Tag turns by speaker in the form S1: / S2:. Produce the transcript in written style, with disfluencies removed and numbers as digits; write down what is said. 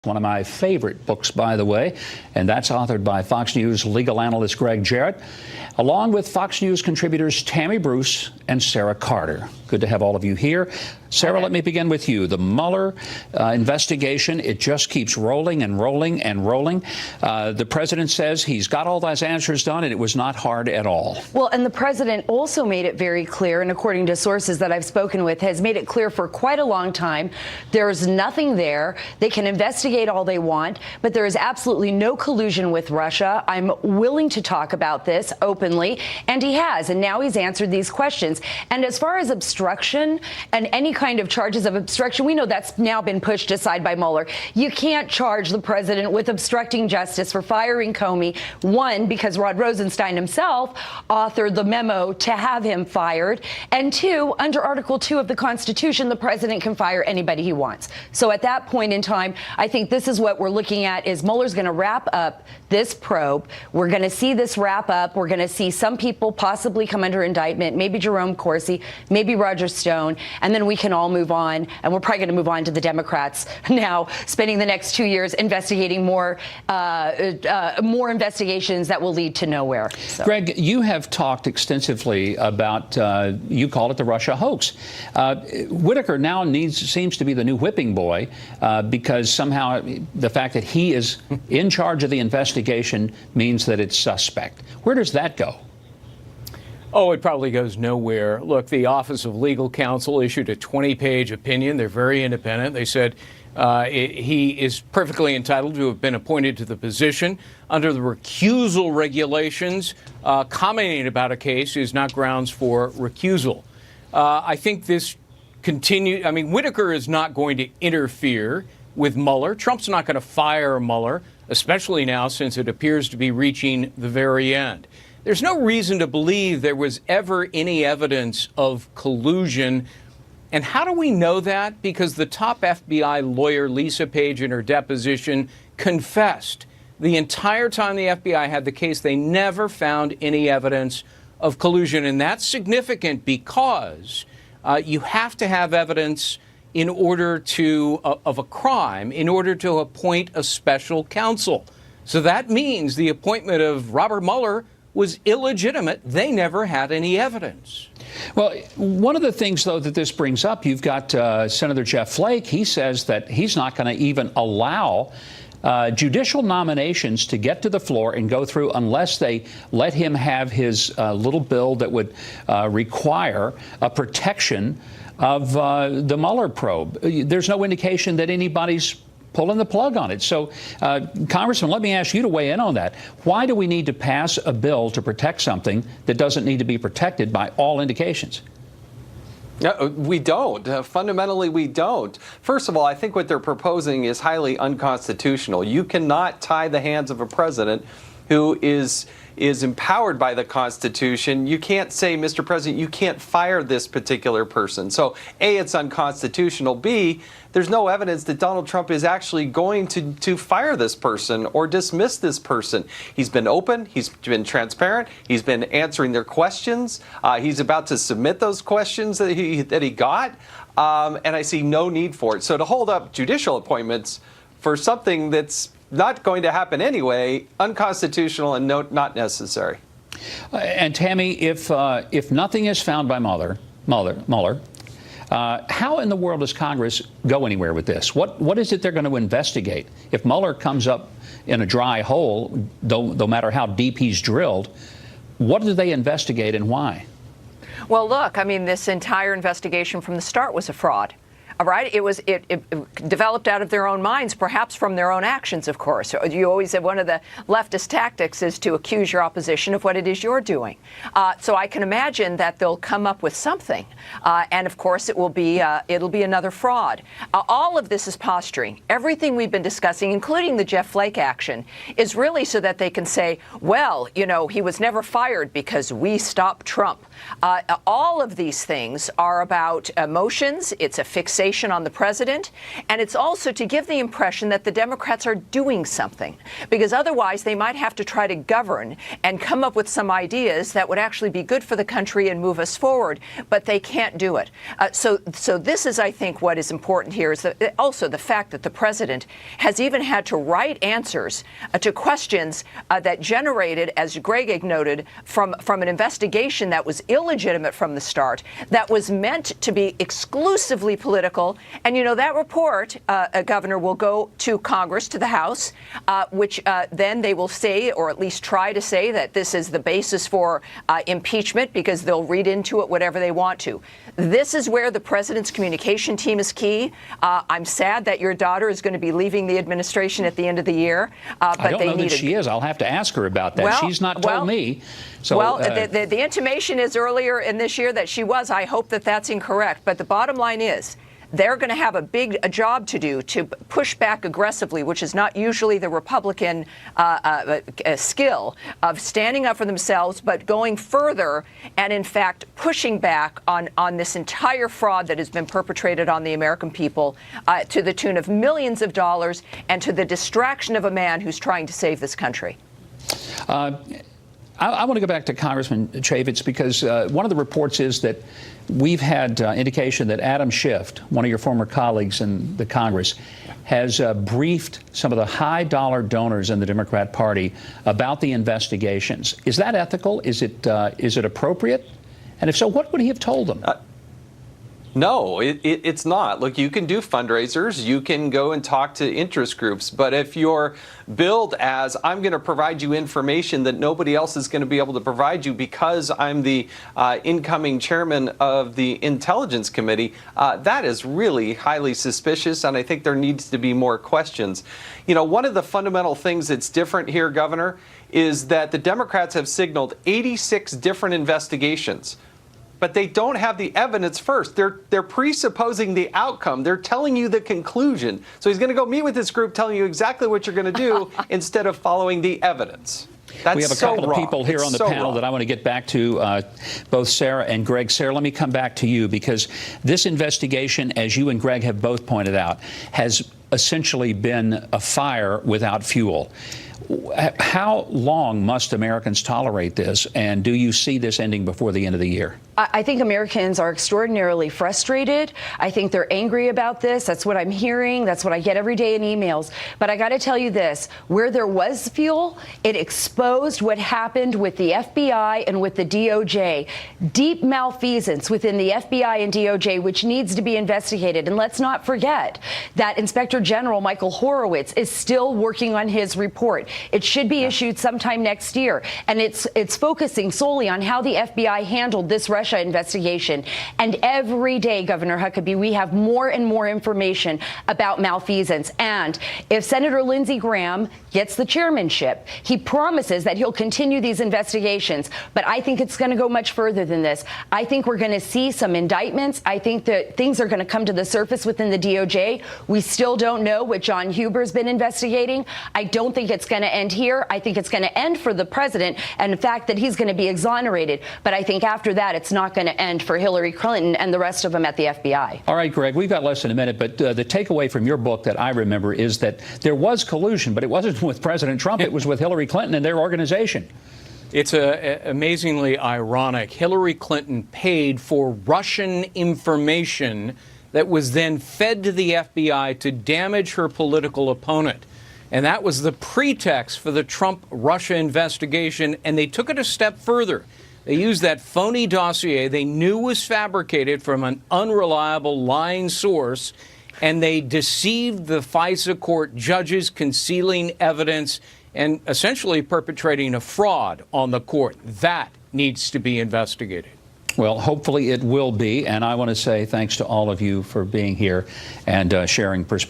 S1: One of my favorite books, by the way, and that's authored by Fox News legal analyst Greg Jarrett, along with Fox News contributors Tammy Bruce and Sarah Carter. Good to have all of you here. Sarah, let me begin with you. The Mueller investigation, it just keeps rolling and rolling and rolling. The president says he's got all those answers done, and it was not hard at all.
S2: Well, and the president also made it very clear, and according to sources that I've spoken with, has made it clear for quite a long time, there's nothing there. They can investigate all they want, but there is absolutely no collusion with Russia. I'm willing to talk about this openly, and he has, and now he's answered these questions. And as far as obstruction and any kind of charges of obstruction, we know that's now been pushed aside by Mueller. You can't charge the president with obstructing justice for firing Comey, one, because Rod Rosenstein himself authored the memo to have him fired, and two, under Article 2 of the Constitution, the president can fire anybody he wants. So at that point in time, I think this is what we're looking at, is Mueller's going to wrap up this probe. We're going to see this wrap up. We're going to see some people possibly come under indictment, maybe Jerome Corsi, maybe Roger Stone, and then we can all move on. And we're probably going to move on to the Democrats now, spending the next 2 years investigating more investigations that will lead to nowhere. So.
S1: Greg, you have talked extensively about, you call it the Russia hoax. Whitaker now seems to be the new whipping boy because somehow the fact that he is in charge of the investigation means that it's suspect. Where does that go?
S3: Oh, it probably goes nowhere. Look, the Office of Legal Counsel issued a 20-page opinion. They're very independent. They said he is perfectly entitled to have been appointed to the position under the recusal regulations. Commenting about a case is not grounds for recusal. I think this continues. I mean, Whitaker is not going to interfere with Mueller. Trump's not going to fire Mueller, especially now since it appears to be reaching the very end. There's no reason to believe there was ever any evidence of collusion. And how do we know that? Because the top FBI lawyer, Lisa Page, in her deposition, confessed the entire time the FBI had the case, they never found any evidence of collusion. And that's significant because you have to have evidence in order to of a crime in order to appoint a special counsel. So that means the appointment of Robert Mueller was illegitimate. They never had any evidence.
S1: Well, one of the things, though, that this brings up, you've got Senator Jeff Flake. He says that he's not going to even allow judicial nominations to get to the floor and go through unless they let him have his little bill that would require a protection of the Mueller probe. There's no indication that anybody's pulling the plug on it. So, Congressman, let me ask you to weigh in on that. Why do we need to pass a bill to protect something that doesn't need to be protected by all indications?
S4: No, we don't. Fundamentally, we don't. First of all, I think what they're proposing is highly unconstitutional. You cannot tie the hands of a president who is empowered by the Constitution. You can't say, Mr. President, you can't fire this particular person. So, A, it's unconstitutional. B, there's no evidence that Donald Trump is actually going to fire this person or dismiss this person. He's been open. He's been transparent. He's been answering their questions. He's about to submit those questions that he got. And I see no need for it. So to hold up judicial appointments for something that's not going to happen anyway, unconstitutional and not necessary.
S1: And Tammy, if nothing is found by Mueller, how in the world does Congress go anywhere with this? What is it they're going to investigate? If Mueller comes up in a dry hole, no matter how deep he's drilled, what do they investigate and why?
S5: Well, look, I mean, this entire investigation from the start was a fraud. All right. It developed out of their own minds, perhaps from their own actions, of course. You always have one of the leftist tactics is to accuse your opposition of what it is you're doing. So I can imagine that they'll come up with something. And of course, it'll be another fraud. All of this is posturing. Everything we've been discussing, including the Jeff Flake action, is really so that they can say, well, you know, he was never fired because we stopped Trump. All of these things are about emotions. It's a fixation information on the president, and it's also to give the impression that the Democrats are doing something, because otherwise they might have to try to govern and come up with some ideas that would actually be good for the country and move us forward, but they can't do it. So this is, I think, what is important here is that also the fact that the president has even had to write answers to questions that generated, as Greg noted, from an investigation that was illegitimate from the start, that was meant to be exclusively political. And, you know, that report, Governor, will go to Congress, to the House, which then they will say, or at least try to say, that this is the basis for impeachment, because they'll read into it whatever they want to. This is where the president's communication team is key. I'm sad that your daughter is going to be leaving the administration at the end of the year. But
S1: I don't know that she is. I'll have to ask her about that. She's not told me. So,
S5: the intimation is earlier in this year that she was. I hope that that's incorrect. But the bottom line is, they're going to have a job to do to push back aggressively, which is not usually the Republican skill of standing up for themselves, but going further and, in fact, pushing back on this entire fraud that has been perpetrated on the American people to the tune of millions of dollars and to the distraction of a man who's trying to save this country.
S1: I want to go back to Congressman Chaffetz, because one of the reports is that we've had indication that Adam Schiff, one of your former colleagues in the Congress, has briefed some of the high-dollar donors in the Democrat Party about the investigations. Is that ethical? Is it appropriate? And if so, what would he have told them?
S4: No, it's not. Look, you can do fundraisers, you can go and talk to interest groups, but if you're billed as, I'm going to provide you information that nobody else is going to be able to provide you because I'm the incoming chairman of the Intelligence Committee, that is really highly suspicious, and I think there needs to be more questions. You know, one of the fundamental things that's different here, Governor, is that the Democrats have signaled 86 different investigations. But they don't have the evidence first. They're presupposing the outcome. They're telling you the conclusion. So he's going to go meet with this group telling you exactly what you're going to do instead of following the evidence. That's
S1: we have a couple of people here on the panel that I want to get back to, both Sarah and Greg. Sarah, let me come back to you, because this investigation, as you and Greg have both pointed out, has essentially been a fire without fuel. How long must Americans tolerate this, and do you see this ending before the end of the year?
S2: I think Americans are extraordinarily frustrated. I think they're angry about this. That's what I'm hearing. That's what I get every day in emails. But I got to tell you this, where there was fuel, it exposed what happened with the FBI and with the DOJ. Deep malfeasance within the FBI and DOJ, which needs to be investigated. And let's not forget that Inspector General Michael Horowitz is still working on his report. It should be issued sometime next year. And it's focusing solely on how the FBI handled this Russia investigation. And every day, Governor Huckabee, we have more and more information about malfeasance. And if Senator Lindsey Graham gets the chairmanship, he promises that he'll continue these investigations. But I think it's going to go much further than this. I think we're going to see some indictments. I think that things are going to come to the surface within the DOJ. We still don't know what John Huber's been investigating. I don't think it's going to end here. I think it's going to end for the president and the fact that he's going to be exonerated. But I think after that, it's not going to end for Hillary Clinton and the rest of them at the FBI.
S1: All right, Greg, we've got less than a minute, but the takeaway from your book that I remember is that there was collusion, but it wasn't with President Trump. It was with Hillary Clinton and their organization.
S3: It's amazingly ironic. Hillary Clinton paid for Russian information that was then fed to the FBI to damage her political opponent. And that was the pretext for the Trump-Russia investigation, and they took it a step further. They used that phony dossier they knew was fabricated from an unreliable, lying source, and they deceived the FISA court judges, concealing evidence and essentially perpetrating a fraud on the court. That needs to be investigated.
S1: Well, hopefully it will be, and I want to say thanks to all of you for being here and sharing perspective.